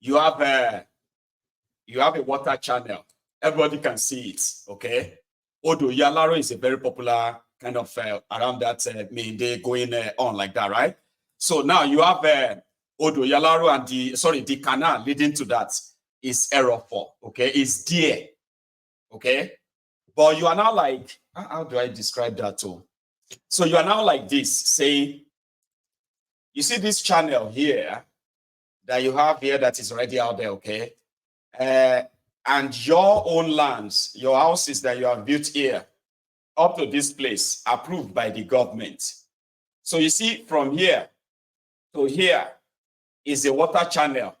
you have a water channel. Everybody can see it, okay? Odo Yalaro is a very popular kind of around that main day going on like that, right? So now you have Odo Yalaro and the canal leading to that is Error4, okay? It's there, okay? But you are now like, how do I describe that too? So you are now like this, saying, you see this channel here that you have here that is already out there, okay? And your own lands, your houses that you have built here, up to this place, approved by the government. So you see from here to here is a water channel.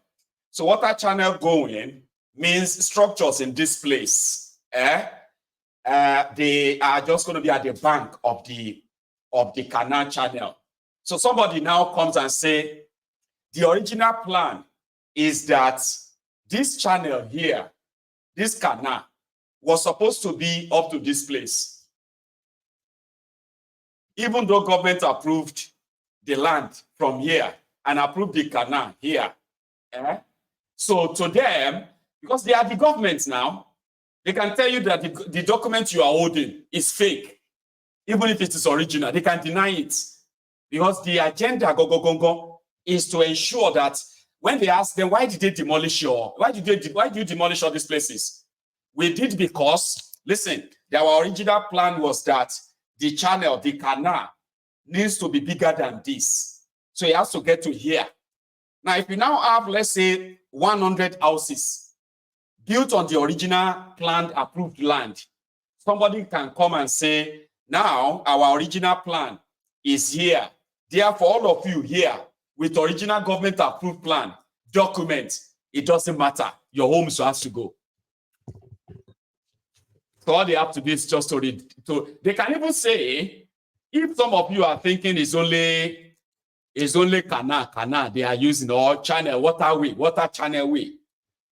So water channel going means structures in this place. They are just going to be at the bank of the canal channel. So somebody now comes and say, the original plan is that this channel here, this canal, was supposed to be up to this place. Even though government approved the land from here and approved the canal here. So to them, because they are the government now, they can tell you that the document you are holding is fake. Even if it is original, they can deny it. Because the agenda is to ensure that when they ask them, why did they demolish why do you demolish all these places? We did because, listen, our original plan was that the channel, the canal, needs to be bigger than this. So it has to get to here. Now, if you now have, let's say, 100 houses built on the original planned approved land, somebody can come and say, now our original plan is here. Therefore, all of you here with original government approved plan, document, it doesn't matter. Your homes has to go. So all they have to do is just to read. So they can even say, if some of you are thinking it's only canal they are using, or channel, water channel way,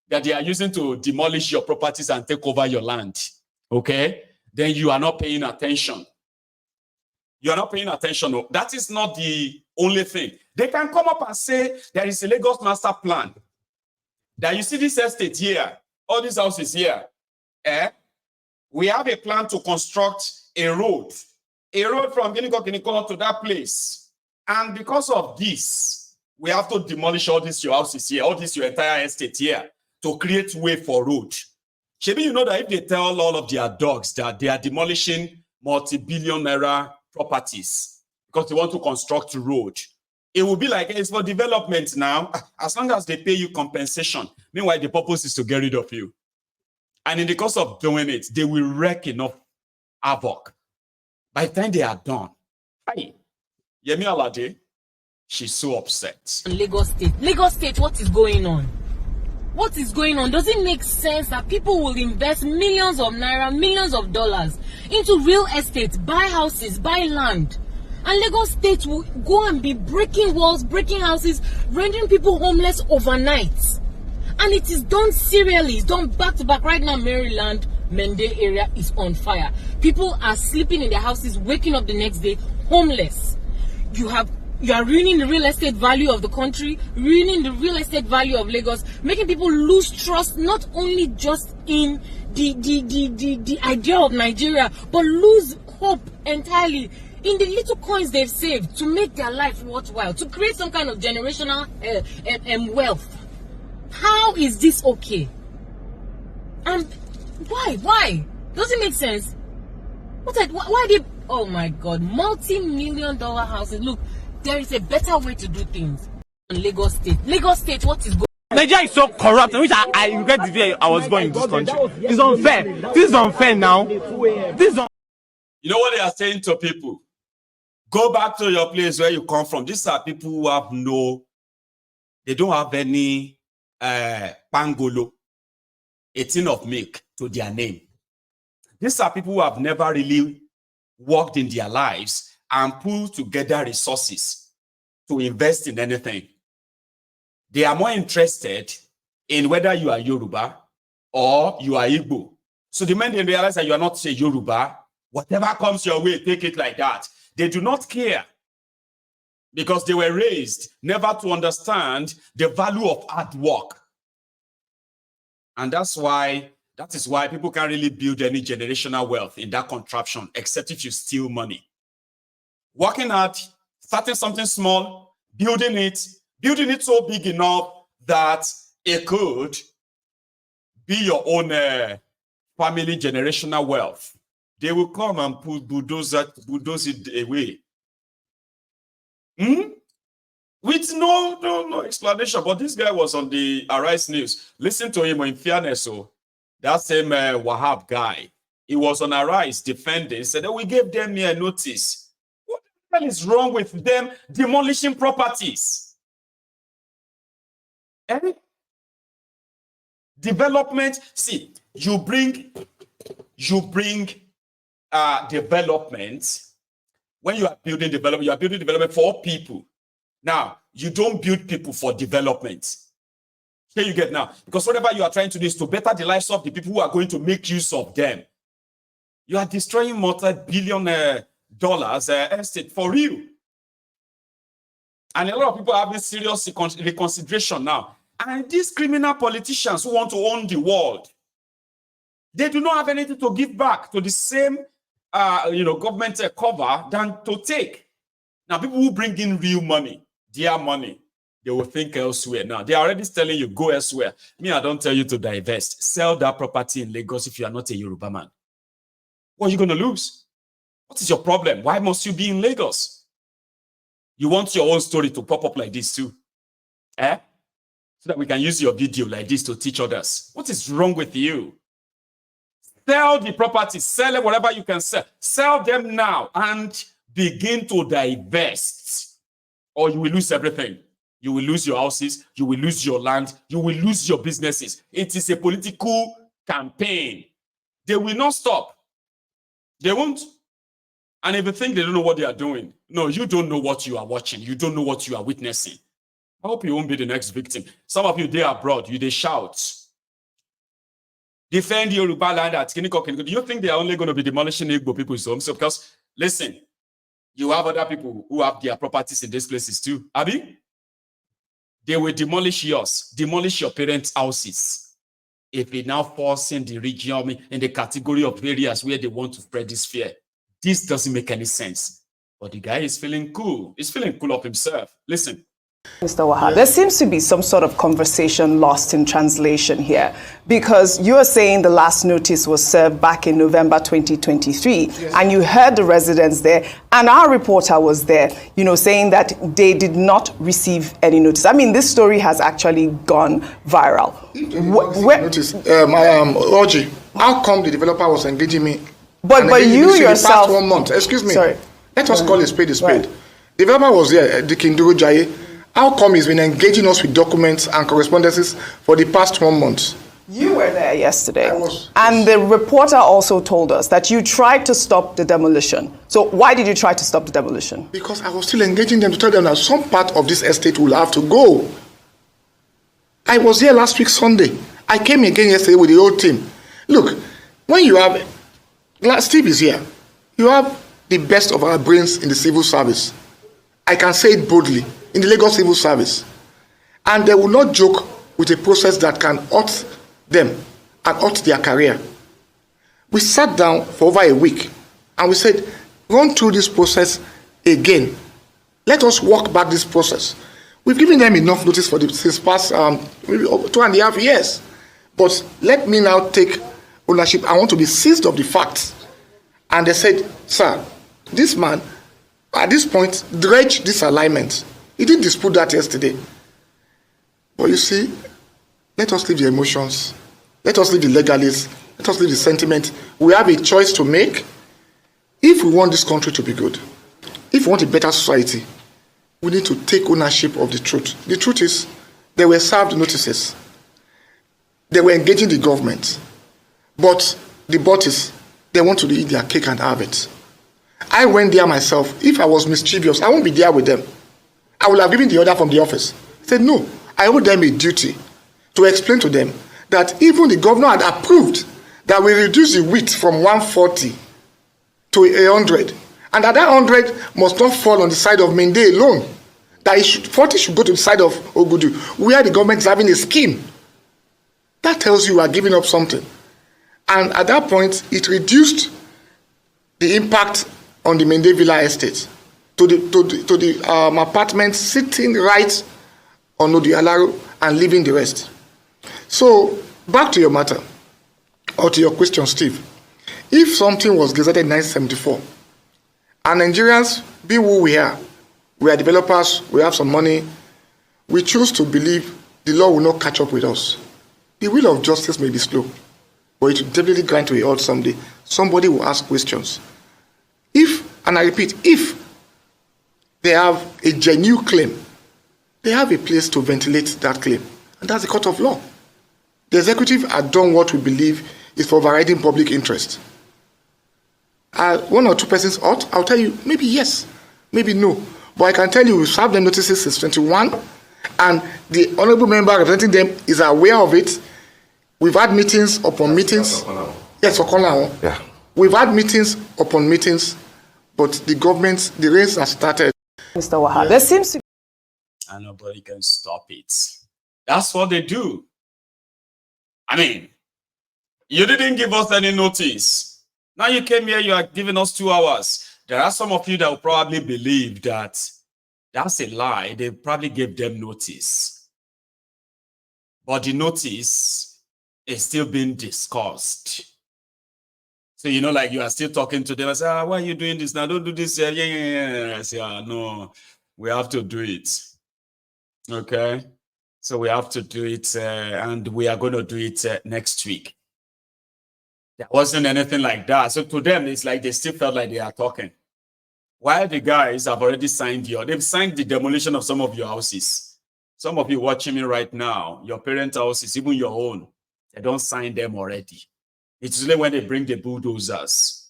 that they are using to demolish your properties and take over your land, okay? Then you are not paying attention. You are not paying attention. No. That is not the only thing. They can come up and say, there is a Lagos master plan. That you see this estate here, all these houses here. We have a plan to construct a road from Kiniko to that place. And because of this, we have to demolish all these your houses here, all this your entire estate here, to create way for road. Maybe you know that if they tell all of their dogs that they are demolishing multi-billion naira properties because they want to construct a road, it will be like, it's for development now, as long as they pay you compensation. Meanwhile, the purpose is to get rid of you. And in the course of doing it, they will wreak enough havoc. By the time they are done, hey, Yemi Alade, she's so upset. Lagos State, what is going on? What is going on? Does it make sense that people will invest millions of naira, millions of dollars into real estate, buy houses, buy land, and Lagos State will go and be breaking walls, breaking houses, rendering people homeless overnight? And it is done serially. It's done back to back. Right now, Maryland, Mende area is on fire. People are sleeping in their houses, waking up the next day homeless. You are ruining the real estate value of the country, ruining the real estate value of Lagos, making people lose trust, not only just in the idea of Nigeria, but lose hope entirely in the little coins they've saved to make their life worthwhile, to create some kind of generational wealth. How is this okay? And why? Does it make sense? Why they? Oh my God, multi-million-dollar houses. Look, there is a better way to do things. Lagos State, what is going on? Nigeria is so corrupt, which I regret the day I was born in this country. It's unfair. This is unfair now. You know what they are saying to people? Go back to your place where you come from. These are people who have they don't have any pangolo, a tin of milk to their name. These are people who have never really worked in their lives and pulled together resources to invest in anything. They are more interested in whether you are Yoruba or you are Igbo. So the moment they realize that you are not a Yoruba, whatever comes your way, take it like that. They do not care because they were raised never to understand the value of hard work. And that is why people can't really build any generational wealth in that contraption, except if you steal money. Working hard, starting something small, building it so big enough that it could be your own family generational wealth. They will come and bulldoze it away. With no explanation. But this guy was on the Arise News. Listen to him in fairness. So that same Wahab guy, he was on Arise defending, said that we gave them a notice. What the hell is wrong with them demolishing properties? Development. See, you bring development. When you are building development for people. Now, you don't build people for development. Here you get now. Because whatever you are trying to do is to better the lives of the people who are going to make use of them. You are destroying multi-billion dollars estate for real. And a lot of people are having serious reconsideration now. And these criminal politicians who want to own the world, they do not have anything to give back to the same government cover than to take. Now, people who bring in real money, their money, they will think elsewhere. Now, they are already telling you, go elsewhere. Me, I don't tell you to divest. Sell that property in Lagos if you are not a Yoruba man. What are you going to lose? What is your problem? Why must you be in Lagos? You want your own story to pop up like this too? So that we can use your video like this to teach others. What is wrong with you? Sell the property. Sell it, whatever you can sell. Sell them now and begin to divest, or you will lose everything. You will lose your houses, you will lose your land, you will lose your businesses. It is a political campaign. They will not stop. They won't. And if you think they don't know what they are doing, no, you don't know what you are watching. You don't know what you are witnessing. I hope you won't be the next victim. Some of you, they are abroad, they shout. Defend Yoruba land at Kiniko. Do you think they are only going to be demolishing Igbo people's homes? So because, listen, you have other people who have their properties in these places too. Abi? They will demolish yours, demolish your parents' houses. If they now forcing the region in the category of areas where they want to spread this fear. This doesn't make any sense. But the guy is feeling cool. He's feeling cool of himself. Listen. Mr. Wahab, there seems to be some sort of conversation lost in translation here, because you are saying the last notice was served back in November 2023, yes. And you heard the residents there, and our reporter was there, saying that they did not receive any notice. I mean, this story has actually gone viral. Notice, Oji, how come the developer was engaging me? But you yourself, the past 1 month, excuse me. Sorry. Let us call a spade a spade. Right. The developer was there, the Kinduru Jaye. How come he's been engaging us with documents and correspondences for the past 1 month? You were there yesterday. And the reporter also told us that you tried to stop the demolition. So why did you try to stop the demolition? Because I was still engaging them to tell them that some part of this estate will have to go. I was here last week Sunday. I came again yesterday with the whole team. Look, when you have, Steve is here, you have the best of our brains in the civil service. I can say it boldly, in the Lagos Civil Service. And they will not joke with a process that can hurt them and hurt their career. We sat down for over a week and we said, run through this process again. Let us walk back this process. We've given them enough notice for this past maybe 2.5 years. But let me now take ownership. I want to be seized of the facts. And they said, sir, this man, at this point, dredged this alignment. He didn't dispute that yesterday. But you see, let us leave the emotions. Let us leave the legalists. Let us leave the sentiment. We have a choice to make. If we want this country to be good, if we want a better society, we need to take ownership of the truth. The truth is, they were served notices. They were engaging the government. But the bosses, they want to eat their cake and have it. I went there myself. If I was mischievous, I won't be there with them. I would have given the order from the office. I said, no, I owe them a duty to explain to them that even the governor had approved that we reduce the width from 140 to 100. And that 100 must not fall on the side of Mende alone. That 40 should go to the side of Ogudu, where the government is having a scheme. That tells you are giving up something. And at that point, it reduced the impact on the Mende Villa estate to the apartments sitting right on Odialaro and leaving the rest. So, back to your matter, or to your question, Steve. If something was gazetted in 1974, and Nigerians, be who we are developers, we have some money, we choose to believe the law will not catch up with us. The wheel of justice may be slow, but it will definitely grind to a halt someday. Somebody will ask questions. If, and I repeat, if they have a genuine claim, they have a place to ventilate that claim, and that's the court of law. The executive had done what we believe is for overriding public interest. One or two persons ought, I'll tell you, maybe yes, maybe no. But I can tell you, we've served them notices since 21, and the honorable member representing them is aware of it. We've had meetings upon meetings. Yes, Okonlawon. Yeah. We've had meetings upon meetings, but the government, the race has started. Mr. Wahab, there seems to be. And nobody can stop it. That's what they do. I mean, you didn't give us any notice. Now you came here, you are giving us 2 hours. There are some of you that will probably believe that that's a lie. They probably gave them notice. But the notice is still being discussed. So, you know, like you are still talking to them. I say, why are you doing this now? Don't do this. Yeah. I say, no, we have to do it. Okay? So we have to do it, and we are going to do it next week. There wasn't anything like that. So to them, it's like they still felt like they are talking. While the guys have already signed they've signed the demolition of some of your houses. Some of you watching me right now, your parents' houses, even your own, they don't sign them already. It's only when they bring the bulldozers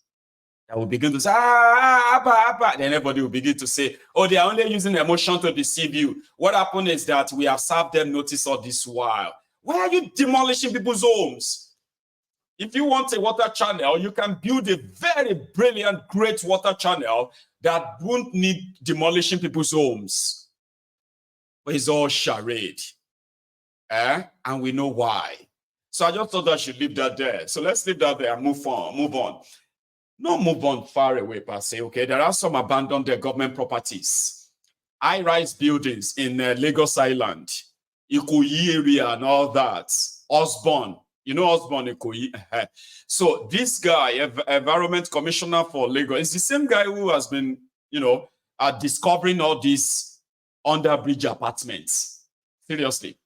that will begin to say, then everybody will begin to say, oh, they are only using emotion to deceive you. What happened is that we have served them notice all this while. Why are you demolishing people's homes? If you want a water channel, you can build a very brilliant, great water channel that won't need demolishing people's homes. But it's all charade. And we know why. So I just thought I should leave that there. So let's leave that there and move on. Not move on far away, per se, okay? There are some abandoned government properties. High-rise buildings in Lagos Island, Ikoyi area and all that. Osborne. You know Osborne Ikoyi. So this guy, Environment Commissioner for Lagos, is the same guy who has been, discovering all these under-bridge apartments. Seriously.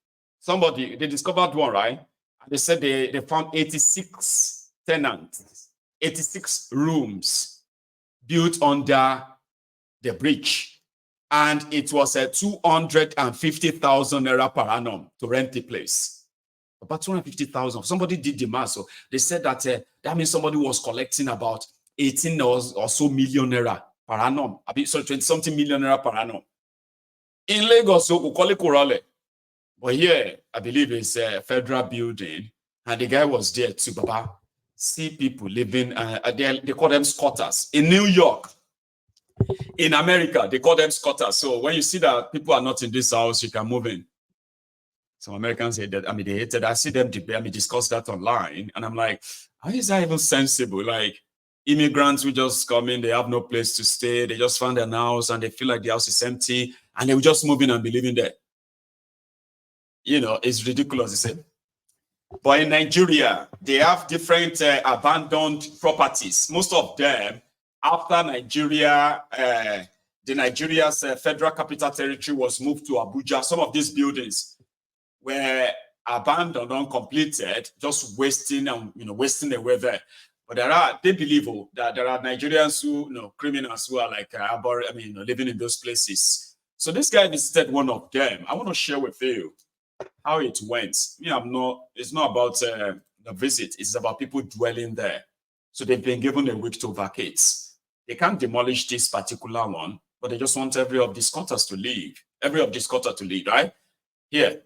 They discovered one, right? And they said they found 86 tenants, 86 rooms built under the bridge. And it was 250,000 naira per annum to rent the place. About 250,000. Somebody did the math. So they said that that means somebody was collecting about 18 or so million naira per annum. So 20-something million naira per annum. In Lagos, so Ukole Kurale. But here, I believe it's a federal building. And the guy was there too, Baba. See people living, they call them squatters. In New York, in America, they call them squatters. So when you see that people are not in this house, you can move in. Some Americans say that, they hated. I see them debate, discuss that online. And I'm like, how is that even sensible? Like, immigrants will just come in, they have no place to stay. They just found an house and they feel like the house is empty. And they will just move in and be living there. It's ridiculous, you see. But in Nigeria, they have different abandoned properties. Most of them, after Nigeria, Nigeria's federal capital territory was moved to Abuja, some of these buildings were abandoned, uncompleted, just wasting and wasting away there. But they believe that there are Nigerians who, criminals who are like living in those places. So this guy visited one of them. I want to share with you how it went. It's not about the visit, it's about people dwelling there. So they've been given a week to vacate. They can't demolish this particular one, but they just want every of these squatters to leave. Right? Here.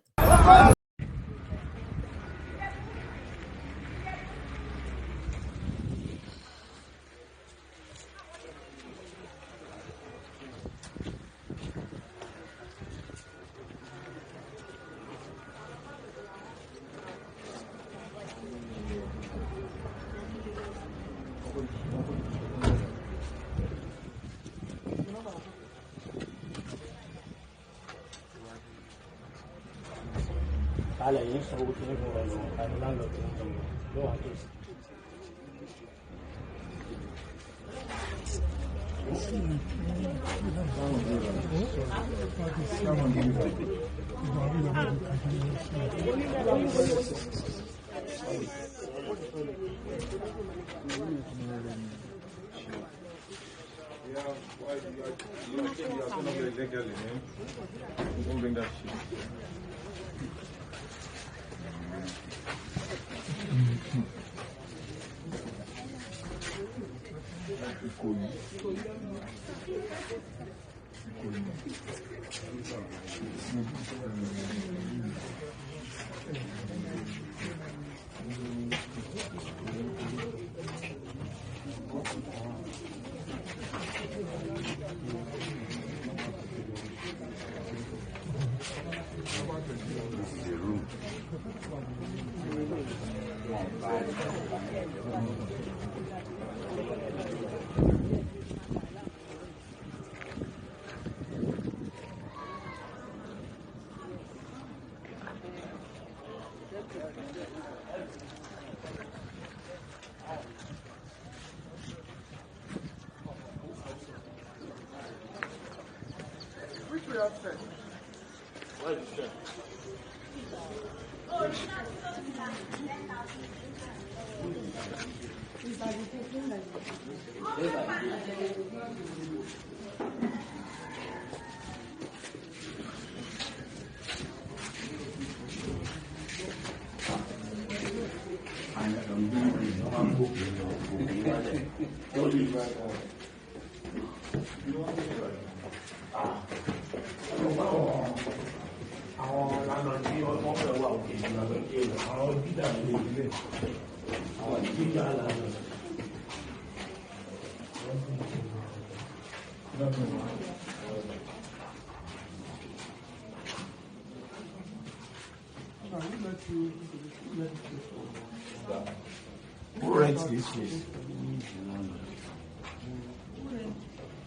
Who rents this place?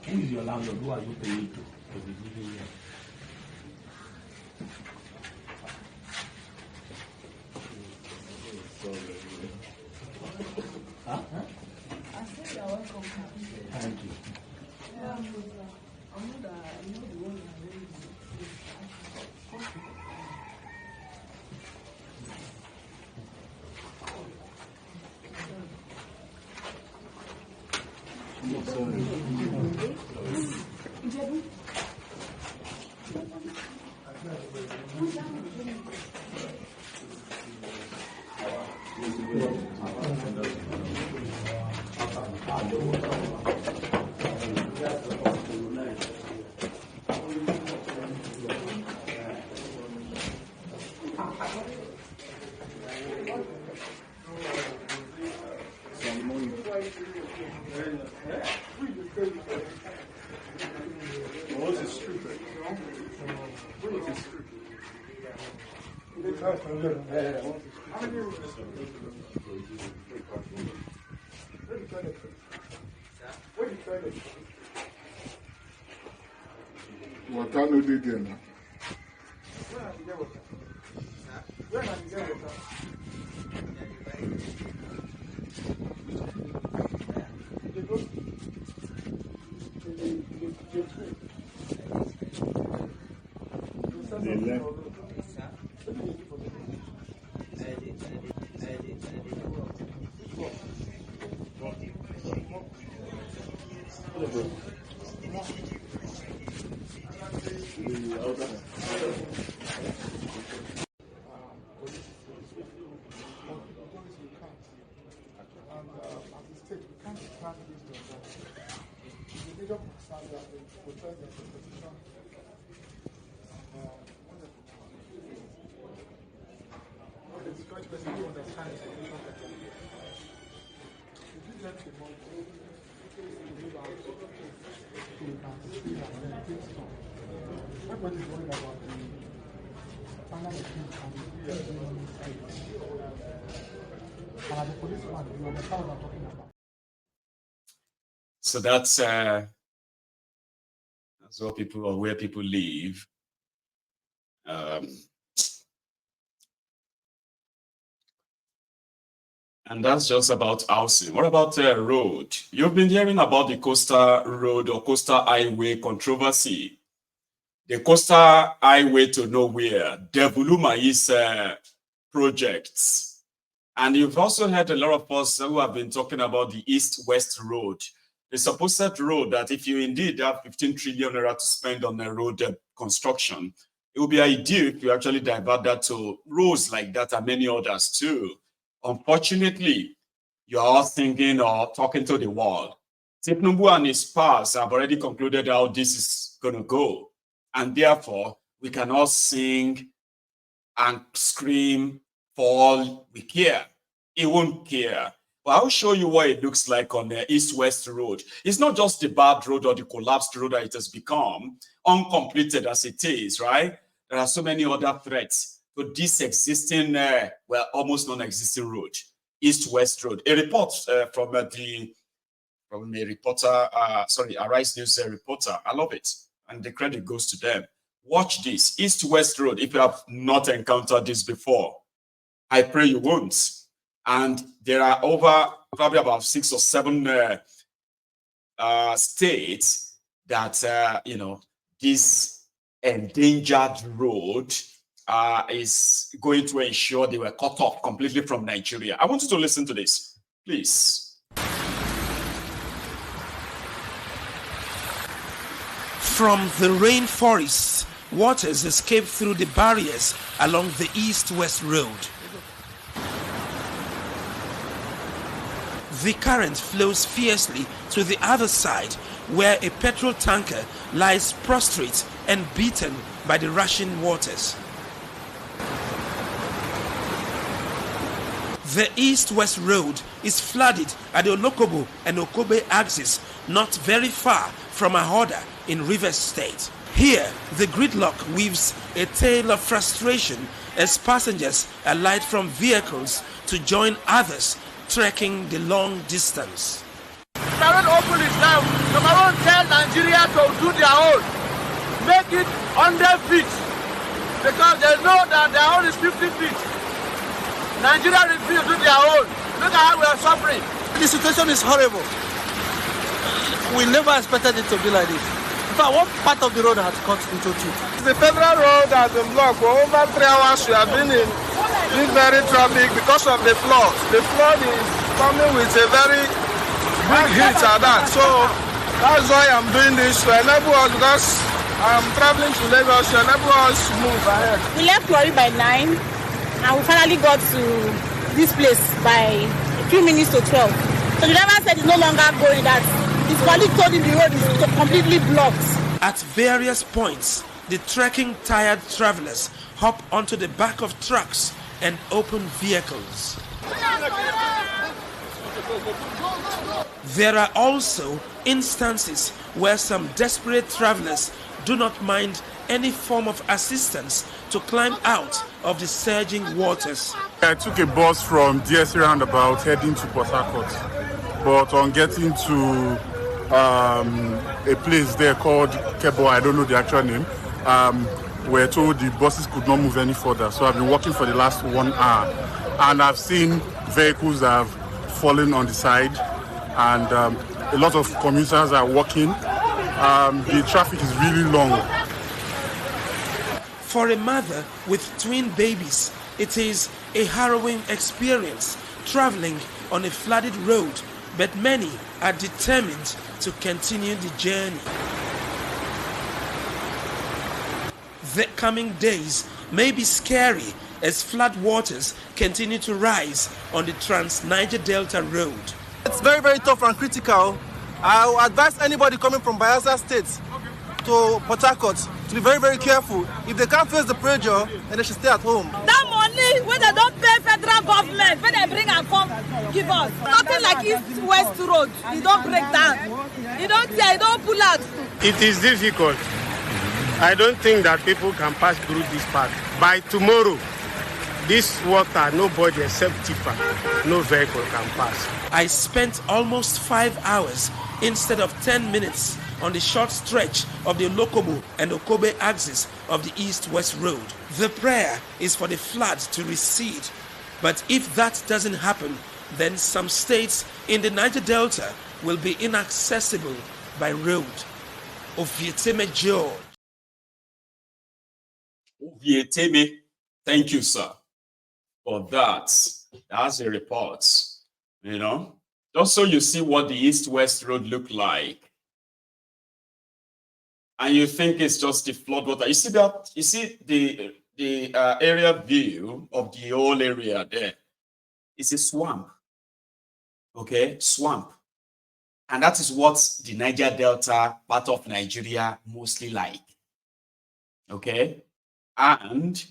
Who is your landlord? Who are you paying to be living here? Huh? Thank you. Water no dey there now. So that's what people or where people live. And that's just about housing. What about road? You've been hearing about the coastal road or coastal highway controversy. The coastal highway to nowhere, Demolition projects. And you've also heard a lot of us who have been talking about the east-west road, the supposed road that if you indeed have 15 trillion naira to spend on a road construction, it would be ideal if you actually divert that to roads like that and many others too. Unfortunately, you are all thinking or talking to the wall. Tinubu and his pals have already concluded how this is going to go. And therefore, we can all sing and scream for all we care. He won't care. But I'll show you what it looks like on the east-west road. It's not just the bad road or the collapsed road that it has become, uncompleted as it is, right? There are so many other threats to this existing, almost non-existing road, east-west road. A report from a reporter, Arise News reporter. I love it. And the credit goes to them. Watch this, east-west road. If you have not encountered this before, I pray you won't. And there are probably about 6 or 7 states that, this endangered road is going to ensure they were cut off completely from Nigeria. I want you to listen to this, please. From the rainforests, waters escape through the barriers along the east-west road. The current flows fiercely to the other side, where a petrol tanker lies prostrate and beaten by the rushing waters. The east-west road is flooded at the Olokobo and Okobe axis, not very far from Ahoda in Rivers State. Here, the gridlock weaves a tale of frustration as passengers alight from vehicles to join others trekking the long distance. Number one, tell Nigeria to do their own. Make it 100 feet. Because they know that their own is 50 feet. Nigeria refuse to do their own. Look at how we are suffering. The situation is horrible. We never expected it to be like this. In fact, one part of the road has cut into two. The federal road has been blocked for over 3 hours. We have been in this very traffic because of the flood. The flood is coming with a very big hit at that. So that's why I'm doing this to enable us, because I'm traveling to Lagos, to enable us to move ahead. We left Warri by 9 and we finally got to this place by a few minutes to 12. So the driver said it's no longer going, that his colleague told him the road is completely blocked. At various points, the trekking tired travelers hop onto the back of trucks and open vehicles. There are also instances where some desperate travelers do not mind any form of assistance to climb out of the surging waters. I took a bus from DSC roundabout heading to Port Harcourt, but on getting to a place there called Kebo, I don't know the actual name, we're told the buses could not move any further. So I've been walking for the last 1 hour, and I've seen vehicles that have fallen on the side, and a lot of commuters are walking. The traffic is really long. For a mother with twin babies, it is a harrowing experience traveling on a flooded road, but many are determined to continue the journey. The coming days may be scary as flood waters continue to rise on the Trans-Niger Delta Road. It's very, very tough and critical. I will advise anybody coming from Bayelsa State to Port Harcourt to be very, very careful. If they can't face the pressure, then they should stay at home. That money, when they don't pay federal government, when they bring and come, give us. Nothing like east-west road. You don't break down. You don't tear, you don't pull out. It is difficult. I don't think that people can pass through this path. By tomorrow, this water, nobody except tipper, no vehicle can pass. I spent almost 5 hours instead of 10 minutes on the short stretch of the Olokobo and Okobe axis of the east-west road. The prayer is for the flood to recede. But if that doesn't happen, then some states in the Niger Delta will be inaccessible by road. Ovieteme George. Ovieteme, thank you, sir, for that. That's a report, you know, just so you see what the east-west road looked like. And you think it's just the flood water. You see that? You see the area view of the whole area there. It's a swamp. Okay, swamp. And that is what the Niger Delta part of Nigeria mostly like. Okay, and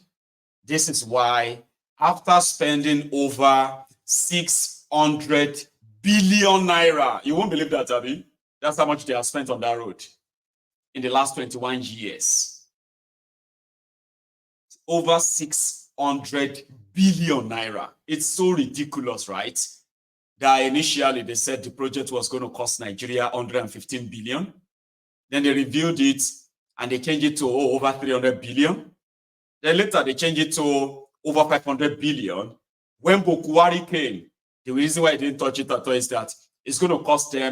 this is why after spending over 600 billion naira, you won't believe that, Abby. That's how much they have spent on that road in the last 21 years. Over 600 billion naira. It's so ridiculous, right? That initially they said the project was going to cost Nigeria 115 billion. Then they reviewed it and they changed it to over 300 billion. Then later they changed it to over 500 billion. When Bokuwari came, the reason why they didn't touch it at all is that it's going to cost them